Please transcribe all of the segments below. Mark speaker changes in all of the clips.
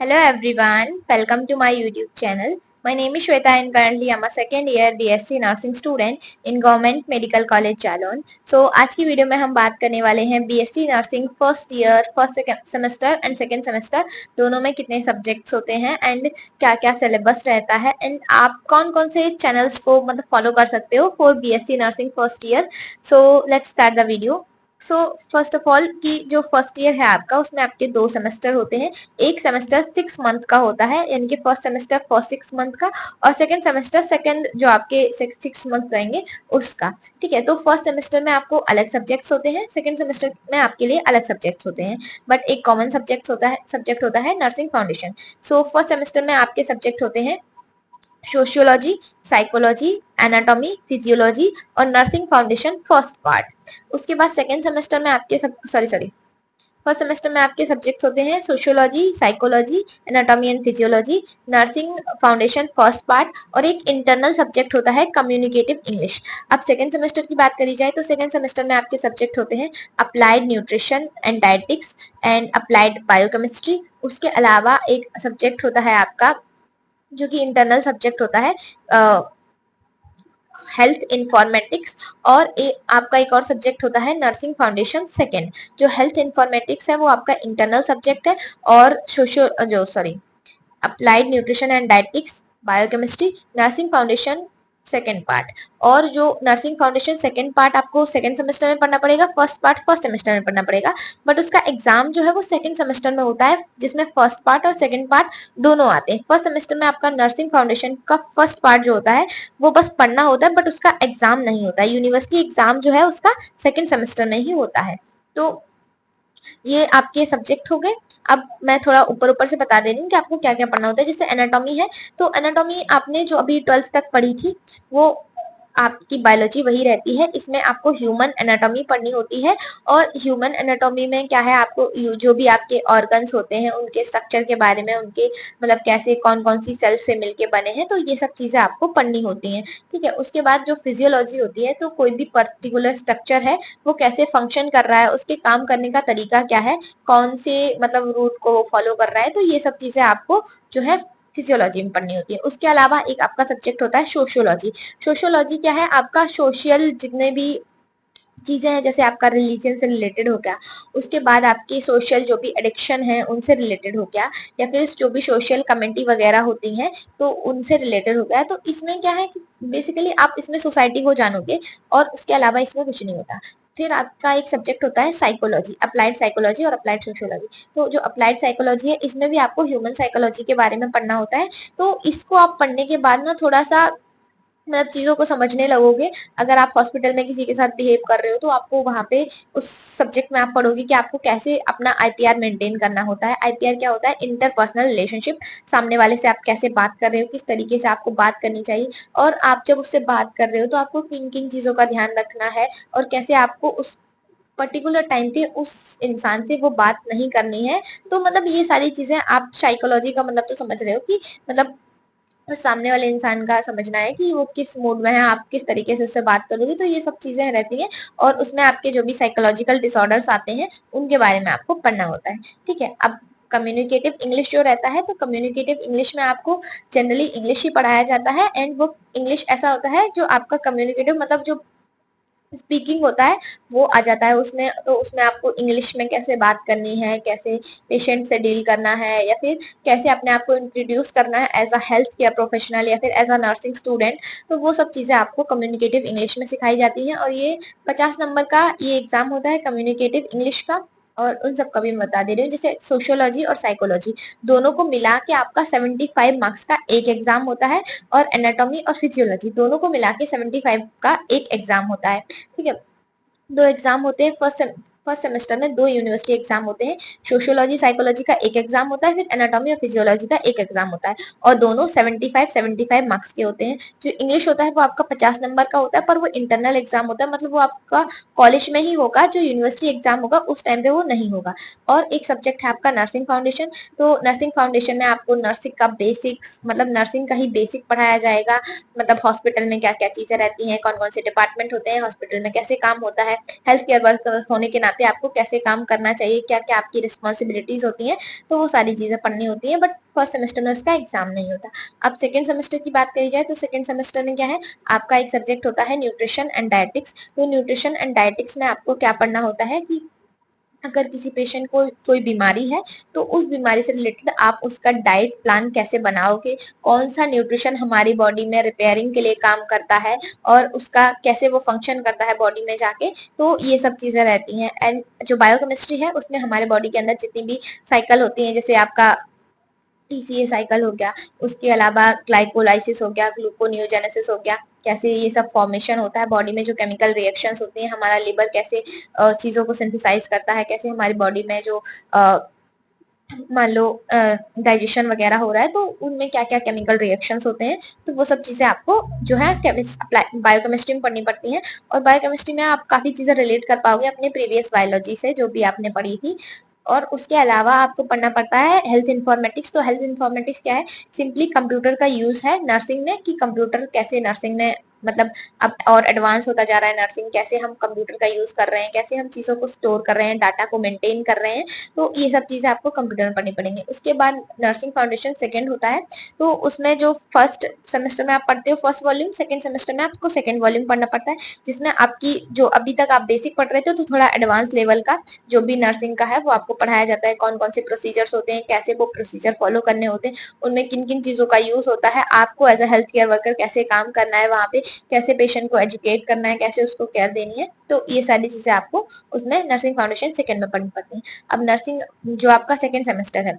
Speaker 1: Hello everyone, welcome to my YouTube channel. My name is Shweta and currently I'm a second year BSc Nursing student in Government Medical College Jalon. So आज की video में हम बात करने वाले हैं BSc Nursing first year first semester and second semester दोनों में कितने सब्जेक्ट्स होते हैं एंड क्या क्या सिलेबस रहता है एंड आप कौन कौन से चैनल्स को मतलब फॉलो कर सकते हो for BSc Nursing first year. So let's start the video. So first of all कि जो फर्स्ट ईयर है आपका उसमें आपके 2 सेमेस्टर होते हैं. एक सेमेस्टर 6 मंथ का होता है यानी कि फर्स्ट सेमेस्टर फर्स्ट 6 मंथ का और सेकंड सेमेस्टर सेकंड जो आपके 6 मंथ रहेंगे उसका. ठीक है, तो फर्स्ट सेमेस्टर में आपको अलग सब्जेक्ट्स होते हैं, सेकंड सेमेस्टर में आपके लिए अलग सब्जेक्ट्स होते हैं, बट एक कॉमन सब्जेक्ट होता है nursing foundation. So first semester में आपके सब्जेक्ट होते हैं सोशियोलॉजी, साइकोलॉजी, एनाटॉमी, फिजियोलॉजी और नर्सिंग फाउंडेशन फर्स्ट पार्ट. उसके बाद सेकेंड सेमेस्टर में आपके फर्स्ट सेमेस्टर में आपके सब्जेक्ट्स होते हैं sociology, psychology, anatomy and physiology, nursing foundation first part और एक इंटरनल सब्जेक्ट होता है कम्युनिकेटिव इंग्लिश. अब सेकेंड सेमेस्टर की बात करी जाए तो सेकेंड सेमेस्टर में आपके सब्जेक्ट होते हैं applied nutrition and dietetics and applied biochemistry. उसके अलावा एक सब्जेक्ट होता है आपका जो कि इंटरनल सब्जेक्ट होता है हेल्थ इंफॉर्मेटिक्स और आपका एक और सब्जेक्ट होता है नर्सिंग फाउंडेशन सेकेंड. जो हेल्थ इंफॉर्मेटिक्स है वो आपका इंटरनल सब्जेक्ट है और applied nutrition and dietetics, biochemistry, nursing foundation second part. और जो नर्सिंग फाउंडेशन सेकेंड पार्ट आपको सेकेंड सेमेस्टर में पढ़ना पड़ेगा, फर्स्ट पार्ट फर्स्ट सेमेस्टर में पढ़ना पड़ेगा, बट उसका एग्जाम जो है वो सेकेंड सेमेस्टर में होता है जिसमें फर्स्ट पार्ट और सेकेंड पार्ट दोनों आते हैं. फर्स्ट सेमेस्टर में आपका नर्सिंग फाउंडेशन का फर्स्ट पार्ट जो होता है वो बस पढ़ना होता है बट उसका एग्जाम नहीं होता है. यूनिवर्सिटी एग्जाम जो है उसका सेकेंड सेमेस्टर में ही होता है. तो ये आपके सब्जेक्ट हो गए. अब मैं थोड़ा ऊपर ऊपर से बता दे रही हूँ कि आपको क्या क्या पढ़ना होता है. जैसे एनाटॉमी है तो एनाटॉमी आपने जो अभी 12th तक पढ़ी थी वो आपकी बायोलॉजी वही रहती है. इसमें आपको ह्यूमन एनाटॉमी पढ़नी होती है और ह्यूमन एनाटॉमी में क्या है आपको जो भी आपके ऑर्गन्स होते हैं उनके स्ट्रक्चर के बारे में, उनके मतलब कैसे कौन कौन सी सेल से मिलके बने हैं, तो ये सब चीजें आपको पढ़नी होती हैं. ठीक है, उसके बाद जो फिजियोलॉजी होती है तो कोई भी पर्टिकुलर स्ट्रक्चर है वो कैसे फंक्शन कर रहा है, उसके काम करने का तरीका क्या है, कौन से मतलब रूट को फॉलो कर रहा है, तो ये सब चीजें आपको जो है फिजियोलॉजी में पढ़नी होती है. उसके अलावा एक आपका सब्जेक्ट होता है सोशियोलॉजी. सोशियोलॉजी क्या है आपका सोशल जितने भी चीजें हैं, जैसे आपका रिलीजन से रिलेटेड हो गया, उसके बाद आपकी सोशल जो भी एडिक्शन है उनसे रिलेटेड हो गया, या फिर जो भी सोशल कमेंटी वगैरह होती हैं तो उनसे रिलेटेड हो गया. तो इसमें क्या है कि बेसिकली आप इसमें सोसाइटी को जानोगे और उसके अलावा इसमें कुछ नहीं होता. फिर आपका एक सब्जेक्ट होता है साइकोलॉजी, अप्लाइड साइकोलॉजी और अप्लाइड सोशियोलॉजी. तो जो अप्लाइड साइकोलॉजी है इसमें भी आपको ह्यूमन साइकोलॉजी के बारे में पढ़ना होता है. तो इसको आप पढ़ने के बाद ना थोड़ा सा मतलब चीजों को समझने लगोगे. अगर आप हॉस्पिटल में किसी के साथ बिहेव कर रहे हो तो आपको वहां पे उस सब्जेक्ट में आप पढ़ोगे कि आपको कैसे अपना आईपीआर मेंटेन करना होता है. आईपीआर क्या होता है? Interpersonal relationship. सामने वाले से आप कैसे बात कर रहे हो, किस तरीके से आपको बात करनी चाहिए, और आप जब उससे बात कर रहे हो तो आपको किन किन चीजों का ध्यान रखना है और कैसे आपको उस पर्टिकुलर टाइम पे उस इंसान से वो बात नहीं करनी है. तो मतलब ये सारी चीजें आप साइकोलॉजी का मतलब तो समझ रहे हो कि मतलब और सामने वाले इंसान का समझना है कि वो किस मूड में है, आप किस तरीके से उससे बात करोगे, तो ये सब चीजें रहती हैं. और उसमें आपके जो भी साइकोलॉजिकल डिसऑर्डर्स आते हैं उनके बारे में आपको पढ़ना होता है. ठीक है, अब कम्युनिकेटिव इंग्लिश जो रहता है तो कम्युनिकेटिव इंग्लिश में आपको जनरली इंग्लिश ही पढ़ाया जाता है एंड वो इंग्लिश ऐसा होता है जो आपका कम्युनिकेटिव मतलब जो स्पीकिंग होता है वो आ जाता है उसमें. तो उसमें आपको इंग्लिश में कैसे बात करनी है, कैसे पेशेंट से डील करना है, या फिर कैसे अपने आप को इंट्रोड्यूस करना है as a health care professional या फिर एज अ नर्सिंग स्टूडेंट. तो वो सब चीजें आपको कम्युनिकेटिव इंग्लिश में सिखाई जाती हैं और ये 50 नंबर का ये एग्जाम होता है कम्युनिकेटिव इंग्लिश का. और उन सब का भी मैं बता दे रही हूँ. जैसे सोशियोलॉजी और साइकोलॉजी दोनों को मिला के आपका 75 मार्क्स का एक एग्जाम होता है और एनाटॉमी और फिजियोलॉजी दोनों को मिला के 75 का एक एग्जाम होता है. ठीक है, 2 एग्जाम होते हैं फर्स्ट सेमेस्टर में. 2 यूनिवर्सिटी एग्जाम होते हैं. सोशियोलॉजी साइकोलॉजी का एक एग्जाम होता है, फिर एनाटॉमी और फिजियोलॉजी का एक एग्जाम होता है और दोनों 75 मार्क्स के होते हैं. जो इंग्लिश होता है वो आपका 50 नंबर का होता है पर वो इंटरनल एग्जाम होता है, मतलब वो आपका कॉलेज में ही होगा. जो यूनिवर्सिटी एग्जाम होगा उस टाइम पे वो नहीं होगा. और एक सब्जेक्ट है आपका नर्सिंग फाउंडेशन. तो नर्सिंग फाउंडेशन में आपको नर्सिंग का बेसिक्स मतलब नर्सिंग का ही बेसिक पढ़ाया जाएगा. मतलब हॉस्पिटल में क्या क्या चीजें रहती हैं, कौन कौन से डिपार्टमेंट होते हैं, हॉस्पिटल में कैसे काम होता है. हेल्थ केयर वर्कर होने के नाते आते आपको कैसे काम करना चाहिए, क्या क्या आपकी रिस्पॉन्सिबिलिटीज होती हैं, तो वो सारी चीजें पढ़नी होती है, बट फर्स्ट सेमेस्टर में उसका एग्जाम नहीं होता। अब सेकंड सेमेस्टर की बात करी जाए तो सेकंड सेमेस्टर में क्या है, आपका एक सब्जेक्ट होता है न्यूट्रिशन एंड डायटिक्स। तो न्यूट्रिशन एंड डायटिक्स में आपको क्या पढ़ना होता है कि अगर किसी पेशेंट को कोई बीमारी है तो उस बीमारी से रिलेटेड आप उसका डाइट प्लान कैसे बनाओगे, कौन सा न्यूट्रिशन हमारी बॉडी में रिपेयरिंग के लिए काम करता है और उसका कैसे वो फंक्शन करता है बॉडी में जाके, तो ये सब चीजें रहती हैं। एंड जो बायोकेमिस्ट्री है उसमें हमारे बॉडी के अंदर जितनी भी साइकिल होती हैं, जैसे आपका टीसीए साइकिल हो गया, उसके अलावा ग्लाइकोलाइसिस हो गया, ग्लूकोनियोजेनेसिस हो गया, कैसे ये सब फॉर्मेशन होता है बॉडी में, जो केमिकल रिएक्शंस होती हैं, हमारा लिवर कैसे चीजों को सिंथेसाइज करता है, कैसे हमारी बॉडी में जो मान लो डाइजेशन वगैरह हो रहा है तो उनमें क्या क्या केमिकल रिएक्शंस होते हैं, तो वो सब चीजें आपको जो है बायोकेमिस्ट्री में पढ़नी पड़ती हैं। और बायोकेमिस्ट्री में आप काफी चीजें रिलेट कर पाओगे अपने प्रीवियस बायोलॉजी से जो भी आपने पढ़ी थी। और उसके अलावा आपको पढ़ना पड़ता है हेल्थ इन्फॉर्मेटिक्स। तो हेल्थ इन्फॉर्मेटिक्स क्या है, सिंपली कंप्यूटर का यूज है नर्सिंग में, कि कंप्यूटर कैसे नर्सिंग में मतलब अब और एडवांस होता जा रहा है नर्सिंग, कैसे हम कंप्यूटर का यूज कर रहे हैं, कैसे हम चीजों को स्टोर कर रहे हैं, डाटा को मेंटेन कर रहे हैं, तो ये सब चीजें आपको कंप्यूटर में पढ़नी पड़ेंगी। उसके बाद नर्सिंग फाउंडेशन सेकंड होता है, तो उसमें जो फर्स्ट सेमेस्टर में आप पढ़ते हो फर्स्ट वॉल्यूम, सेकंड सेमेस्टर में आपको सेकंड वॉल्यूम पढ़ना पड़ता है, जिसमें आपकी जो अभी तक आप बेसिक पढ़ रहे थे तो थोड़ा एडवांस लेवल का जो भी नर्सिंग का है वो आपको पढ़ाया जाता है, कौन कौन से प्रोसीजर्स होते हैं, कैसे वो प्रोसीजर फॉलो करने होते हैं, उनमें किन किन चीजों का यूज होता है, आपको as a health care worker कैसे काम करना है वहां पे, कैसे पेशेंट को एजुकेट करना है, कैसे उसको केयर देनी है, तो ये सारी चीजें आपको उसमें नर्सिंग फाउंडेशन सेकंड में पढ़नी पड़ती है। अब नर्सिंग जो आपका सेकंड सेमेस्टर है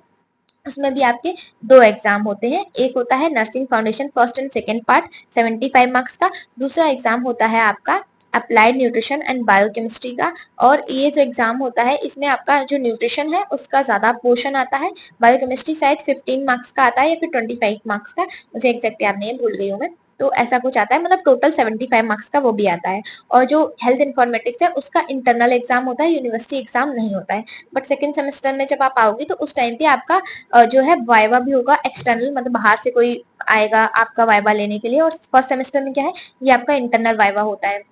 Speaker 1: उसमें भी आपके दो एग्जाम होते हैं, एक होता है nursing foundation first and second part 75 marks का, दूसरा एग्जाम होता है आपका अप्लाइड न्यूट्रिशन एंड बायोकेमिस्ट्री का। और ये जो एग्जाम होता है इसमें आपका जो न्यूट्रिशन है उसका ज्यादा पोर्शन आता है, बायोकेमिस्ट्री शायद 15 मार्क्स का आता है या फिर 25 मार्क्स का, मुझे एग्जैक्ट याद नहीं है, भूल गई हूँ मैं, तो ऐसा कुछ आता है, मतलब टोटल 75 मार्क्स का वो भी आता है। और जो हेल्थ इन्फॉर्मेटिक्स है उसका इंटरनल एग्जाम होता है, यूनिवर्सिटी एग्जाम नहीं होता है। बट सेकंड सेमेस्टर में जब आप आओगे तो उस टाइम पे आपका जो है वाइवा भी होगा एक्सटर्नल, मतलब बाहर से कोई आएगा आपका वाइवा लेने के लिए। और फर्स्ट सेमेस्टर में क्या है, ये आपका इंटरनल वाइवा होता है।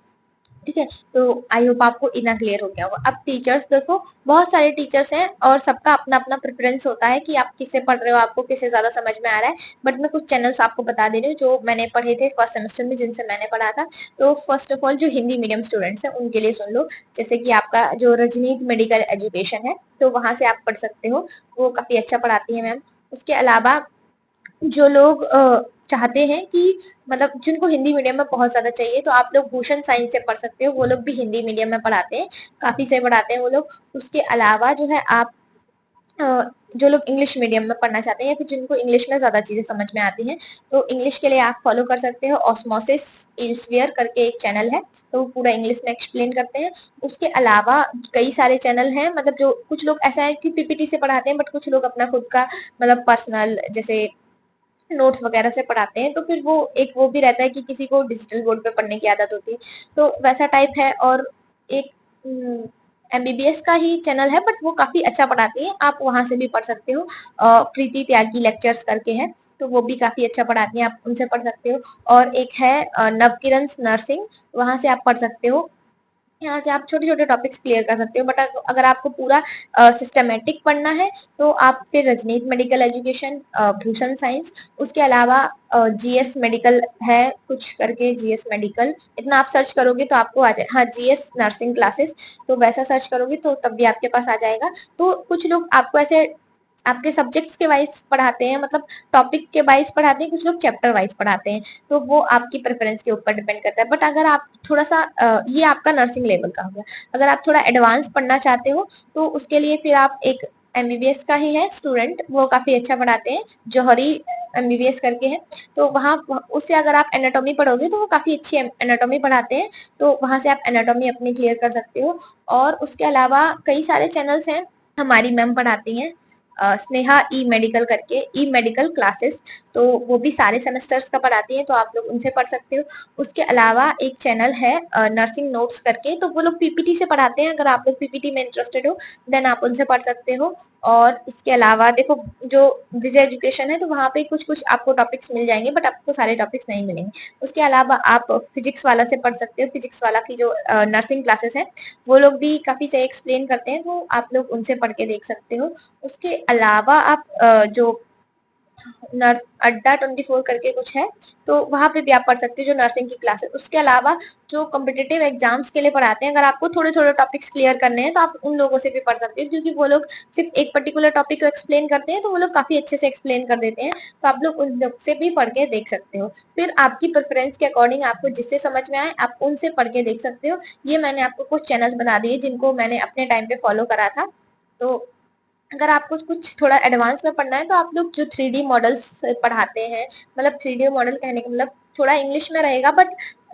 Speaker 1: ठीक है, तो आई होप आपको इतना क्लियर हो गया होगा। अब टीचर्स देखो, बहुत सारे टीचर्स हैं और सबका अपना अपना प्रेफरेंस होता है कि आप किससे पढ़ रहे हो, आपको किससे ज्यादा समझ में आ रहा है। बट मैं कुछ चैनल्स आपको बता दे रही हूँ जो मैंने पढ़े थे फर्स्ट सेमेस्टर में, जिनसे मैंने पढ़ा था। तो फर्स्ट ऑफ ऑल जो हिंदी मीडियम स्टूडेंट्स हैं उनके लिए सुन लो, जैसे कि आपका जो रजनीत मेडिकल एजुकेशन है तो वहां से आप पढ़ सकते हो, वो काफी अच्छा पढ़ाती है मैम। उसके अलावा जो लोग चाहते हैं कि मतलब जिनको हिंदी मीडियम में बहुत ज्यादा चाहिए तो आप लोग भूषण साइंस से पढ़ सकते हो, वो लोग भी हिंदी मीडियम में पढ़ाते हैं, काफी से पढ़ाते हैं वो लोग। उसके अलावा जो है आप जो लोग इंग्लिश मीडियम में पढ़ना चाहते हैं या फिर जिनको इंग्लिश में ज्यादा चीजें समझ में आती हैं तो इंग्लिश के लिए आप फॉलो कर सकते हो ऑस्मोसिस इल्सवियर करके एक चैनल है, तो वो पूरा इंग्लिश में एक्सप्लेन करते हैं। उसके अलावा कई सारे चैनल हैं, मतलब जो कुछ लोग ऐसा है कि पीपीटी से पढ़ाते हैं बट कुछ लोग अपना खुद का मतलब पर्सनल जैसे नोट्स वगैरह से पढ़ाते हैं, तो फिर वो एक वो भी रहता है कि किसी को डिजिटल बोर्ड पे पढ़ने की आदत होती है, तो वैसा टाइप है। और एक एमबीबीएस का ही चैनल है बट वो काफी अच्छा पढ़ाती है, आप वहां से भी पढ़ सकते हो, प्रीति त्यागी लेक्चर्स करके है, तो वो भी काफी अच्छा पढ़ाती हैं, आप उनसे पढ़ सकते हो। और एक है नवकिरण नर्सिंग, वहां से आप पढ़ सकते हो, यहाँ से आप छोटे छोटे टॉपिक्स क्लियर कर सकते हो। बट अगर आपको पूरा सिस्टमेटिक पढ़ना है तो आप फिर रजनीत मेडिकल एजुकेशन, भूषण साइंस, उसके अलावा जीएस मेडिकल है कुछ करके, जीएस मेडिकल इतना आप सर्च करोगे तो आपको आ जाए, हाँ जीएस नर्सिंग क्लासेस, तो वैसा सर्च करोगे तो तब भी आपके पास आ जाएगा। तो कुछ लोग आपको ऐसे आपके सब्जेक्ट्स के वाइज पढ़ाते हैं, मतलब टॉपिक के वाइज पढ़ाते हैं, कुछ लोग चैप्टर वाइज पढ़ाते हैं, तो वो आपकी प्रेफरेंस के ऊपर डिपेंड करता है। बट अगर आप थोड़ा सा ये आपका नर्सिंग लेवल का हो गया, अगर आप थोड़ा एडवांस पढ़ना चाहते हो तो उसके लिए फिर आप एक एमबीबीएस का ही है स्टूडेंट, वो काफी अच्छा पढ़ाते हैं, जौहरी एमबीबीएस करके है, तो वहाँ उससे अगर आप एनाटॉमी पढ़ोगे तो वो काफी अच्छी एनाटॉमी पढ़ाते हैं, तो वहां से आप एनाटॉमी अपनी क्लियर कर सकते हो। और उसके अलावा कई सारे चैनल्स हैं, हमारी मैम पढ़ाती हैं, स्नेहा ई मेडिकल करके, ई मेडिकल क्लासेस, तो वो भी सारे सेमेस्टर्स का पढ़ाती हैं, तो आप लोग उनसे पढ़ सकते हो। उसके अलावा एक चैनल है नर्सिंग नोट्स करके, तो वो लोग पीपीटी से पढ़ाते हैं, अगर आप लोग पीपीटी में इंटरेस्टेड हो देन आप उनसे पढ़ सकते हो। और इसके अलावा देखो, जो विजय एजुकेशन है तो वहाँ पे कुछ कुछ आपको टॉपिक्स मिल जाएंगे, बट आपको सारे टॉपिक्स नहीं मिलेंगे। उसके अलावा आप फिजिक्स वाला से पढ़ सकते हो, फिजिक्स वाला की जो नर्सिंग क्लासेस है वो लोग भी काफी सही एक्सप्लेन करते हैं, तो आप लोग उनसे पढ़ के देख सकते हो। उसके अलावा आप जो नर्स अड्डा 24 करके कुछ है, तो वहां पे भी आप पढ़ सकते हो जो नर्सिंग की क्लासेस। उसके अलावा जो कॉम्पिटेटिव एग्जाम्स के लिए पढ़ाते हैं, अगर आपको थोड़े थोड़े टॉपिक्स क्लियर करने हैं तो आप उन लोगों से भी पढ़ सकते हो, क्योंकि वो लोग सिर्फ एक पर्टिकुलर टॉपिक को एक्सप्लेन करते हैं, तो वो लोग काफी अच्छे से एक्सप्लेन कर देते हैं, तो आप लोग उन लोग से भी पढ़ के देख सकते हो। फिर आपकी प्रेफरेंस के अकॉर्डिंग आपको जिससे समझ में आए आप उनसे पढ़ के देख सकते हो। ये मैंने आपको कुछ चैनल्स बता दिए जिनको मैंने अपने टाइम पे फॉलो करा था। तो अगर आपको कुछ थोड़ा एडवांस में पढ़ना है तो आप लोग जो 3D मॉडल्स पढ़ाते हैं, मतलब 3D मॉडल कहने का मतलब थोड़ा इंग्लिश में रहेगा, बट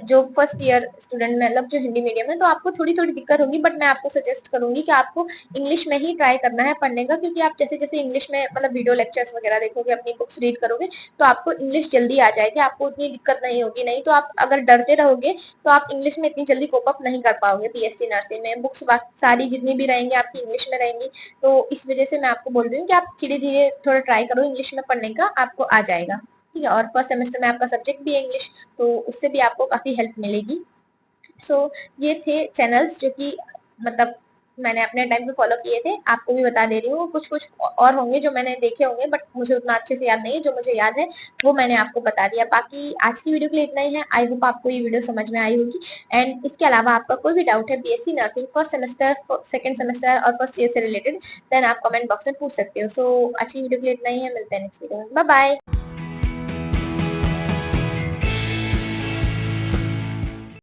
Speaker 1: जो फर्स्ट ईयर स्टूडेंट मतलब जो हिंदी मीडियम है तो आपको थोड़ी थोड़ी दिक्कत होगी, बट मैं आपको सजेस्ट करूंगी कि आपको इंग्लिश में ही ट्राई करना है पढ़ने का, क्योंकि आप जैसे जैसे इंग्लिश में मतलब वीडियो लेक्चर्स वगैरह देखोगे, अपनी बुक्स रीड करोगे, तो आपको इंग्लिश जल्दी आ जाएगी, आपको उतनी दिक्कत नहीं होगी। नहीं तो आप अगर डरते रहोगे तो आप इंग्लिश में इतनी जल्दी कोप अप नहीं कर पाओगे। बीएससी नर्सिंग में बुक्स सारी जितनी भी रहेंगी आपकी इंग्लिश में रहेंगी, तो इस वजह से मैं आपको बोल रही हूँ कि आप धीरे धीरे थोड़ा ट्राई करो इंग्लिश में पढ़ने का, आपको आ जाएगा। ठीक है, और फर्स्ट सेमेस्टर में आपका सब्जेक्ट भी है इंग्लिश, तो उससे भी आपको काफी हेल्प मिलेगी। ये थे चैनल्स जो कि मतलब मैंने अपने टाइम पे फॉलो किए थे, आपको भी बता दे रही हूँ। कुछ कुछ और होंगे जो मैंने देखे होंगे, बट मुझे उतना अच्छे से याद नहीं है, जो मुझे याद है वो मैंने आपको बता दिया। बाकी आज की वीडियो के लिए इतना ही है, आई होप आपको ये वीडियो समझ में आई होगी। एंड इसके अलावा आपका कोई भी डाउट है BSc nursing first semester, second semester और फर्स्ट ईयर से रिलेटेड, देन आप कमेंट बॉक्स में पूछ सकते हो। आज की वीडियो के लिए इतना ही है, मिलते हैं नेक्स्ट वीडियो में, बाय बाय।